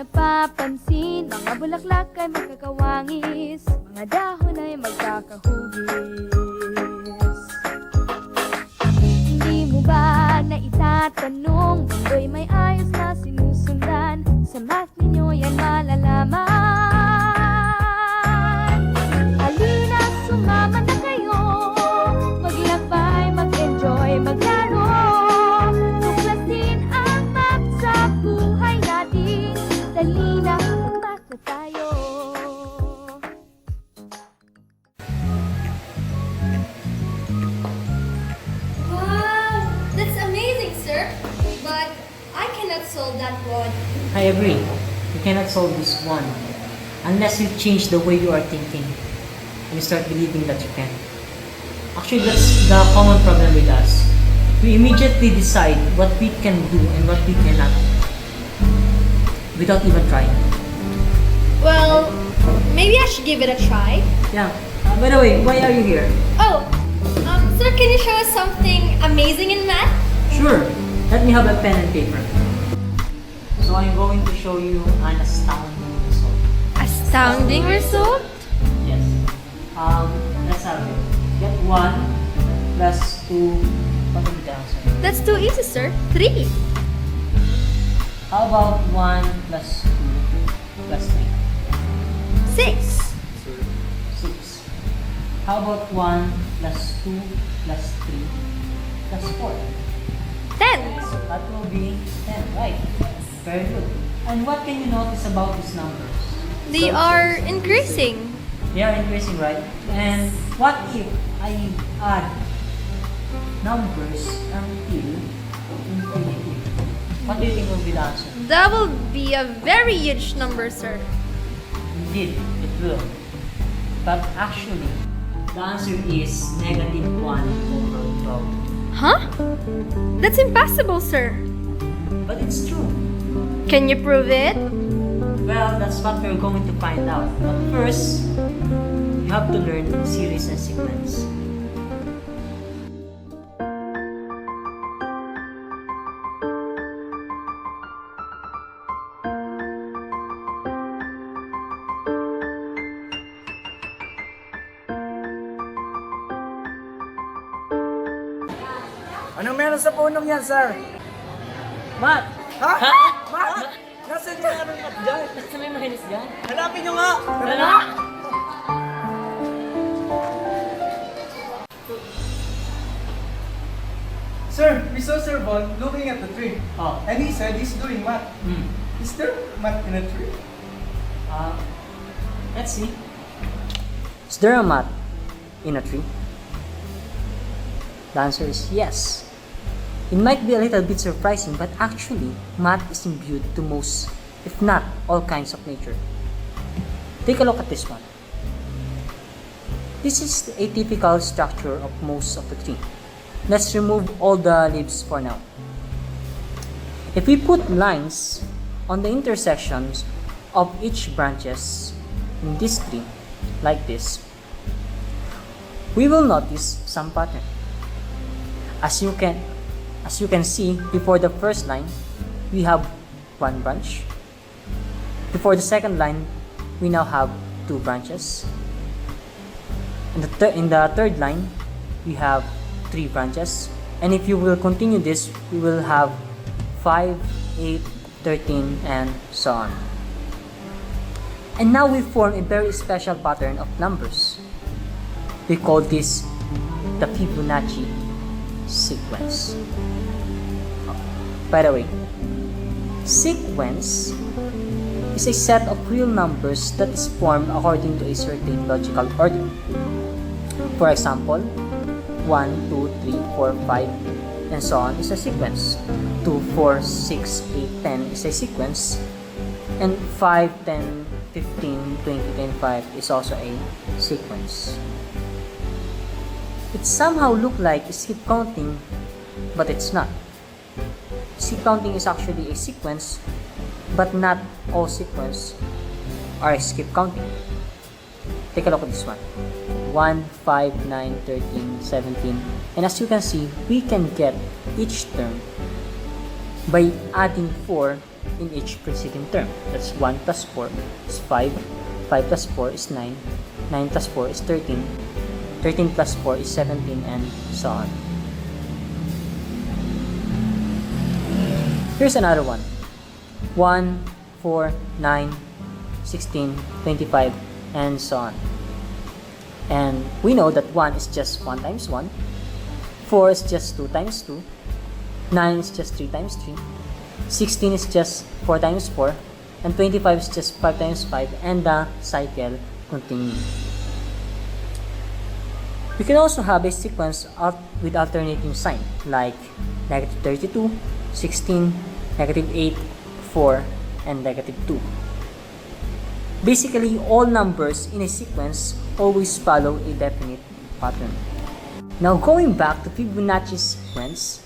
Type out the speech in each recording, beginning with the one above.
napapansin, mga bulaklak ay magkakawangis, mga dahon ay magkakahugis. Hindi mo ba na itatanong, mundo'y may ayos na sinusundan, sa math ninyo yan malalaman. Halina, sumama na kayo, maglakbay, mag-enjoy, maglaro, tuklasin ang math sa buhay natin. Dali na, mag-math na tayo. Wow! That's amazing, sir! But I cannot solve that one. I agree. You cannot solve this one unless you change the way you are thinking and you start believing that you can. Actually, that's the common problem with us. We immediately decide what we can do and what we cannot without even trying. Well, maybe I should give it a try. Yeah. By the way, why are you here? Oh, sir, can you show us something amazing in math? Sure. Let me have a pen and paper. So I'm going to show you an astounding result. Astounding result? Yes. Let's have it. Get 1 plus 2. What will be the answer? That's too easy, sir. 3. How about 1 plus 2 plus 3? 6. 6. How about 1 plus 2 plus 3 plus 4? 10. So that will be 10, right? Very good. And what can you notice about these numbers? They are increasing. They are increasing, right? And what if I add numbers until infinity? What do you think will be the answer? That will be a very huge number, sir. Indeed, it will. But actually, the answer is negative 1 over 12. Huh? That's impossible, sir. But it's true. Can you prove it? Well, that's what we're going to find out. But first, you have to learn series and sequence. Anong meron sa punong yan, sir? Matt! Ha? Ha? Matt! Nasaan yung anong mat dyan? Nasa may mahinis dyan? Hanapin nyo nga! Tara Wala. na! Sir, we saw Sir Von looking at the tree. Oh. And he said he's doing math. Is there math in a tree? Let's see. Is there a mat in a tree? The answer is yes. It might be a little bit surprising, but actually, math is imbued to most, if not all kinds of nature. Take a look at this one. This is a typical structure of most of the tree. Let's remove all the leaves for now. If we put lines on the intersections of each branches in this tree, like this, we will notice some pattern. As you can see, before the first line, we have one branch. Before the second line, we now have two branches. In the third line, we have three branches. And if you will continue this, we will have 5, 8, 13, and so on. And now we form a very special pattern of numbers. We call this the Fibonacci Sequence. By the way, sequence is a set of real numbers that is formed according to a certain logical order. For example, 1, 2, 3, 4, 5, and so on is a sequence. 2, 4, 6, 8, 10 is a sequence. And 5, 10, 15, 20, 25 is also a sequence. It somehow looks like skip counting, but it's not. Skip counting is actually a sequence, but not all sequences are skip counting. Take a look at this one. 1, 5, 9, 13, 17. And as you can see, we can get each term by adding 4 in each preceding term. That's 1 plus 4 is 5, 5 plus 4 is 9, 9 plus 4 is 13, 13 plus 4 is 17, and so on. Here's another one. 1, 4, 9, 16, 25, and so on. And we know that 1 is just 1 times 1, 4 is just 2 times 2, 9 is just 3 times 3, 16 is just 4 times 4, and 25 is just 5 times 5, and the cycle continues. We can also have a sequence with alternating sign, like negative 32, 16, negative 8, 4, and negative 2. Basically, all numbers in a sequence always follow a definite pattern. Now, going back to Fibonacci sequence,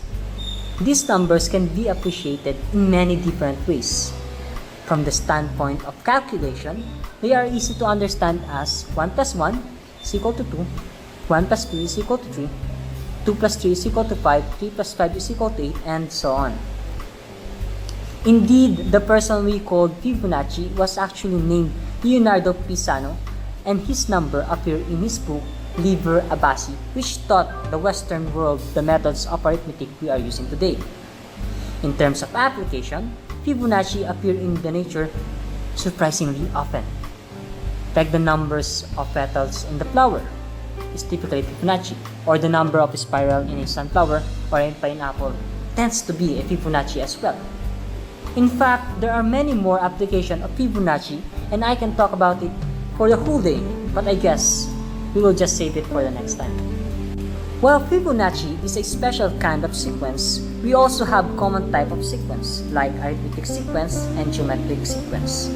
these numbers can be appreciated in many different ways. From the standpoint of calculation, they are easy to understand as 1 plus 1 is equal to 2, 1 plus 2 is equal to 3, 2 plus 3 is equal to 5, 3 plus 5 is equal to 8, and so on. Indeed, the person we called Fibonacci was actually named Leonardo Pisano, and his number appeared in his book Liber Abaci, which taught the Western world the methods of arithmetic we are using today. In terms of application, Fibonacci appear in the nature surprisingly often. Like the numbers of petals in the flower is typically Fibonacci, or the number of spiral in a sunflower or a pineapple tends to be a Fibonacci as well. In fact, there are many more applications of Fibonacci, and I can talk about it for the whole day, but I guess we will just save it for the next time. While Fibonacci is a special kind of sequence, we also have common type of sequence, like arithmetic sequence and geometric sequence.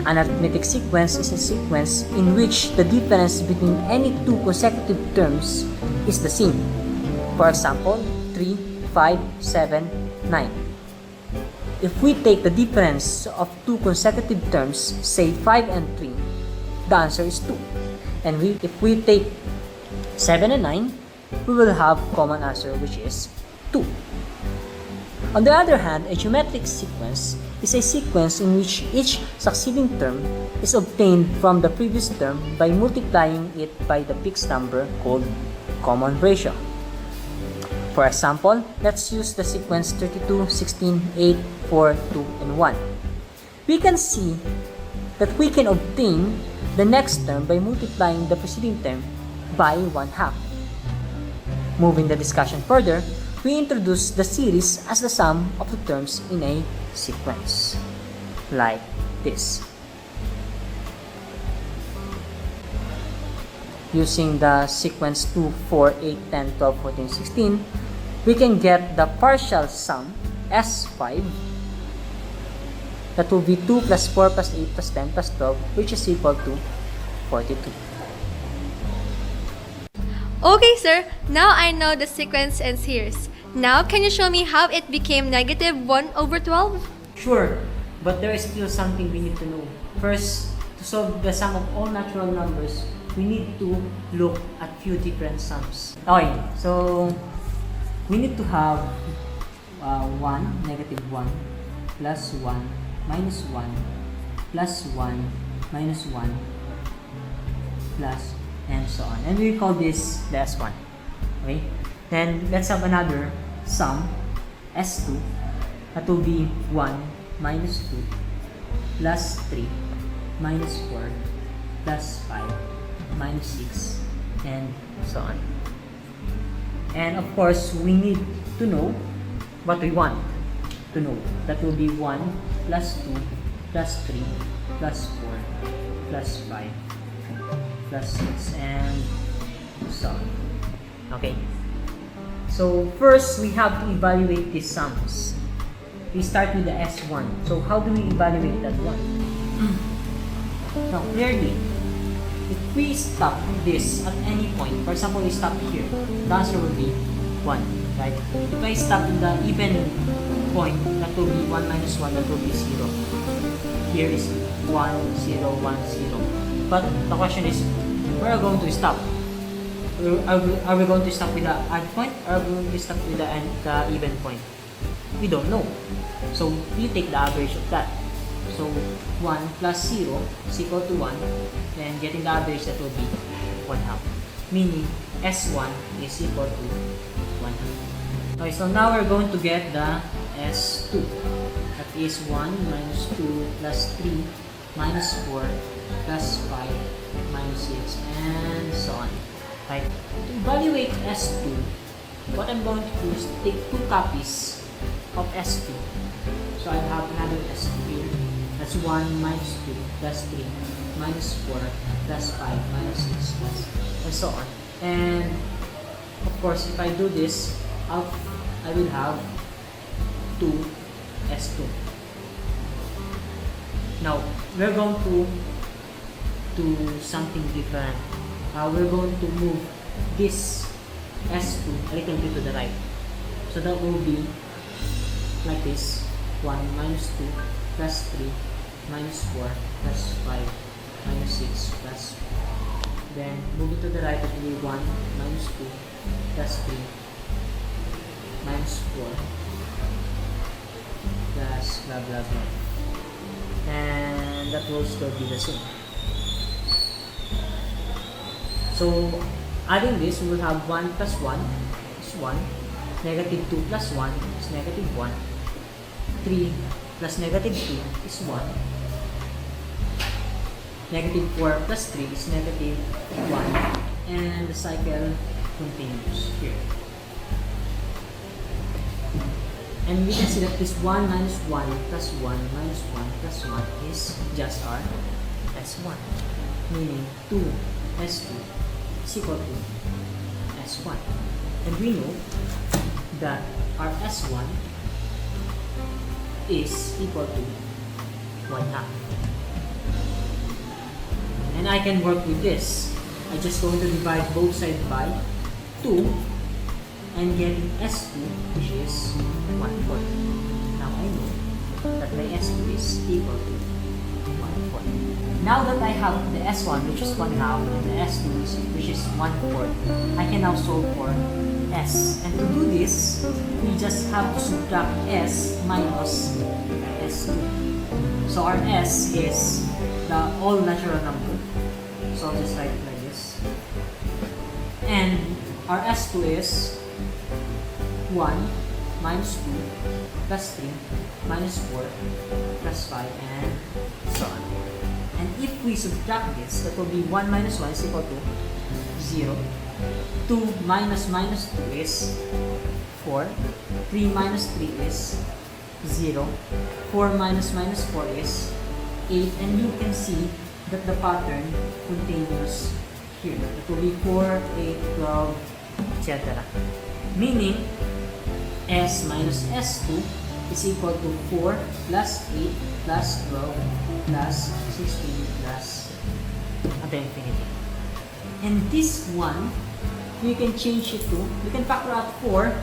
An arithmetic sequence is a sequence in which the difference between any two consecutive terms is the same. For example, 3, 5, 7, 9. If we take the difference of two consecutive terms, say 5 and 3, the answer is 2. And if we take 7 and 9, we will have common answer, which is 2. On the other hand, a geometric sequence is a sequence in which each succeeding term is obtained from the previous term by multiplying it by the fixed number called common ratio. For example, let's use the sequence 32, 16, 8, 4, 2, and 1. We can see that we can obtain the next term by multiplying the preceding term by 1/2. Moving the discussion further, we introduce the series as the sum of the terms in a sequence, like this. Using the sequence 2, 4, 8, 10, 12, 14, 16, we can get the partial sum S5. That will be 2 plus 4 plus 8 plus 10 plus 12, which is equal to 42. Okay, sir. Now I know the sequence and series. Now, can you show me how it became negative 1 over 12? Sure, but there is still something we need to know. First, to solve the sum of all natural numbers, we need to look at few different sums. Okay, so we need to have 1, negative 1, plus 1, minus 1, plus 1, minus 1, plus, and so on. And we call this the S1. Okay? Then let's have another sum, S2. That will be 1, minus 2, plus 3, minus 4, plus 5, minus 6, and so on. And of course, we need to know what we want to know. That will be 1 plus 2 plus 3 plus 4 plus 5 plus 6, and so on. Okay. So first, we have to evaluate these sums. We start with the S1. So how do we evaluate that one? Now, clearly, if we stop this at any point, for example, we stop here, the answer will be 1, right? If I stop in the even point, that will be 1 minus 1, that will be 0. Here is 1, 0, 1, 0. But the question is, where are we going to stop? Are we going to stop with the odd point, or are we going to stop with the even point? we don't know. So you take the average of that. So 1 plus 0 is equal to 1, and getting the average, that will be 1 half. Meaning S1 is equal to 1 half. Okay, so now we're going to get the S2. That is 1 minus 2 plus 3 minus 4 plus 5 minus 6 and so on. Right? To evaluate S2, what I'm going to do is take 2 copies of S2. So I have another S2 here. That's 1 minus 2 plus 3 minus 4 plus 5 minus 6 plus and so on. And of course, if I do this, I will have 2 S2. Now, we're going to do something different. We're going to move this S2 a little bit to the right. So that will be like this. 1 minus 2 plus 3 minus 4 plus 5 minus 6 plus 4. Then move it to the right, it will be 1 minus 2 plus 3 minus 4 plus blah blah blah. And that will still be the same. So adding this, we will have 1 plus 1 is 1, negative 2 plus 1 is negative 1, 3 plus negative 2 is 1, negative 4 plus 3 is negative 1, and the cycle continues here. And we can see that this 1 minus 1 plus 1 minus 1 plus 1 is just our S1, meaning 2 S2 is equal to S1. And we know that our S1 is equal to 1 half. And I can work with this. I'm just going to divide both sides by 2 and getting S2, which is 1/4. Now I know that my S2 is equal to 1/4. Now that I have the S1, which is 1 half, and the S2, which is 1/4, I can now solve for S. And to do this, we just have to subtract S minus S2. So our S is the all natural number. So I'll just write it like this. And our S2 is 1 minus 2 plus 3 minus 4 plus 5 and so on. And if we subtract this, that will be 1 minus 1 is equal to 0. 2 minus minus 2 is 4. 3 minus 3 is 0. 4 minus minus 4 is 8. And you can see that the pattern continues here. It will be 4, 8, 12, etc. Meaning, S minus S2 is equal to 4 plus 8 plus 12 plus 16 plus until infinity. And this one, you can change it to, you can factor out 4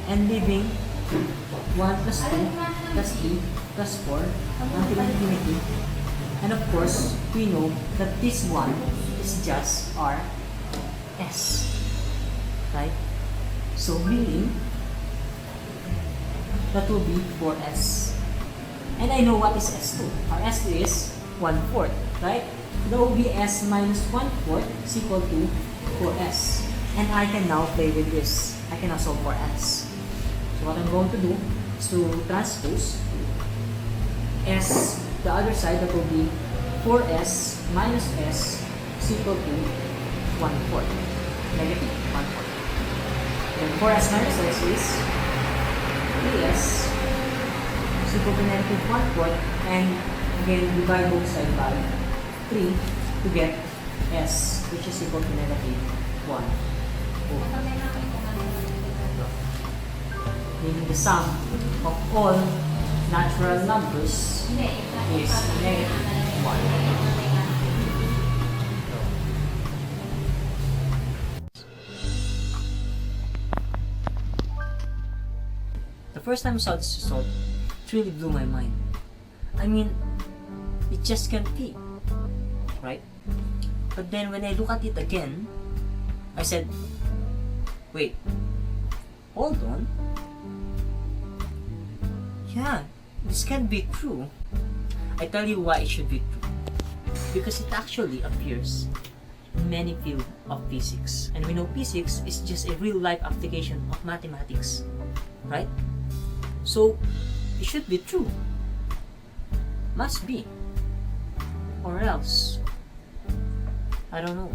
and leaving 1 plus 2 plus 3 plus 4 until infinity. And of course, we know that this one is just our S. Right? So meaning, that will be 4S. And I know what is S2. Our S2 is 1/4, right? That will be S minus 1/4 is equal to 4S. And I can now play with this. I can now solve for S. So what I'm going to do is to transpose S, the other side, that will be 4S minus S is equal to 1/4. Negative 1/4. Then 4S minus S is 3S is equal to negative 1/4, and again divide both sides by 3 to get S, which is equal to negative 1 over 5. Meaning the sum of all natural numbers is negative 1. The first time I saw this result, it really blew my mind. I mean, it just can't be, right? But then when I look at it again, I said, wait, hold on. Yeah, this can be true. I tell you why it should be true. Because it actually appears in many fields of physics. And we know physics is just a real-life application of mathematics. Right? So, it should be true. Must be. Or else, I don't know.